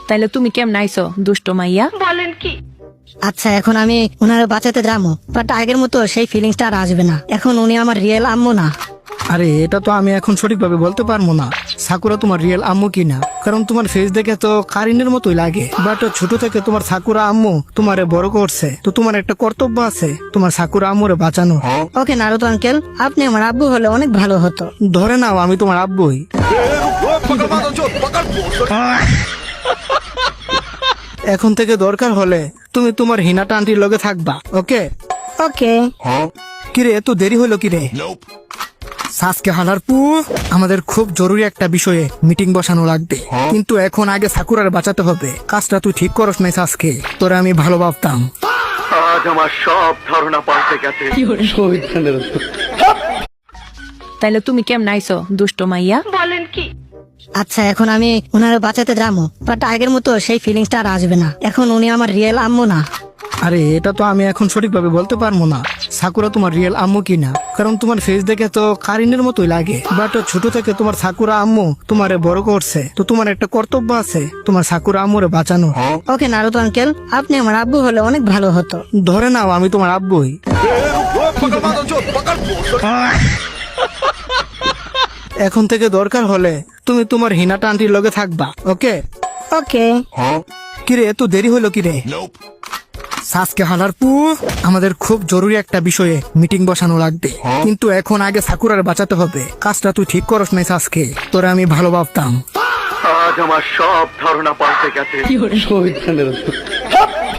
তাইলে তুমি কেমন আইছো দুষ্ট মাইয়া? বলেন কি? আচ্ছা, এখন আমি ওনারে বাঁচাতে যাবো, বাট আগের মতো সেই ফিলিংসটা আর আসবে না। এখন উনি আমার রিয়েল আম্মু না। আরে এটা তো আমি এখন সঠিকভাবে বলতে পারবো না সাকুরা তোমার রিয়েল আম্মু কিনা, কারণ তোমার ফেস দেখে তো কারিনের মতোই লাগে। বাট ছোট থেকে তোমার সাকুরা আম্মু তোমারে বড় করছে, তো তোমার একটা কর্তব্য আছে তোমার সাকুরা আম্মুরে বাঁচানো। ওকে নারুতো আঙ্কেল, আপনি আমার আব্বু হলে অনেক ভালো হতো। ধরে নাও আমি তোমার আব্বুই। এখন থেকে দরকার হলে তুমি তোমার হিনাটা আন্টির লগে থাকবা, ওকে? ওকে। কিরে এত দেরি হলো কিরে? সাসকে হালার পু, আমাদের খুব জরুরি একটা বিষয়ে মিটিং বসানো লাগবে, কিন্তু এখন আগে সাকুরার বাঁচাতে হবে। কাজটা তুই ঠিক করস নাই সাসকে, তোরা আমি ভালো ভাবতাম। আজ আমার সব ধারণা পাল্টে গেছে। তাইলে তুমি কেমন আইছো দুষ্ট মাইয়া? বলেন কি? আচ্ছা, এখন আমি ওনারে বাঁচাতে যাবো, বাট আগের মতো সেই ফিলিংসটা আর আসবে না। এখন উনি আমার রিয়েল আম্মু না। আরে এটা তো আমি এখন সঠিকভাবে বলতে পারবো না সাকুরা তোমার রিয়েল আম্মু কিনা, কারণ তোমার ফেস দেখে তো কারিনের মতোই লাগে। বাট ছোট থেকে তোমার সাকুরা আম্মু তোমারে বড় করছে, তো তোমার একটা কর্তব্য আছে তোমার সাকুরা আম্মুরে বাঁচানো। ওকে নারুতো আঙ্কেল, আপনি আমার আব্বু হলে অনেক ভালো হতো। ধরে নাও আমি তোমার আব্বুই। এখন থেকে দরকার হলে তুমি তোমার হিনাটা আন্টির লগে থাকবা, ওকে? ওকে। কিরে এত দেরি হলো কিরে? সাসকে হালার পু, আমাদের খুব জরুরি একটা বিষয়ে মিটিং বসানো লাগবে, কিন্তু এখন আগে সাকুরার বাঁচাতে হবে। কাজটা তুই ঠিক করস নাই সাসকে, তোরা আমি ভালো ভাবতাম। আজ আমার সব ধারণা পাল্টে গেছে।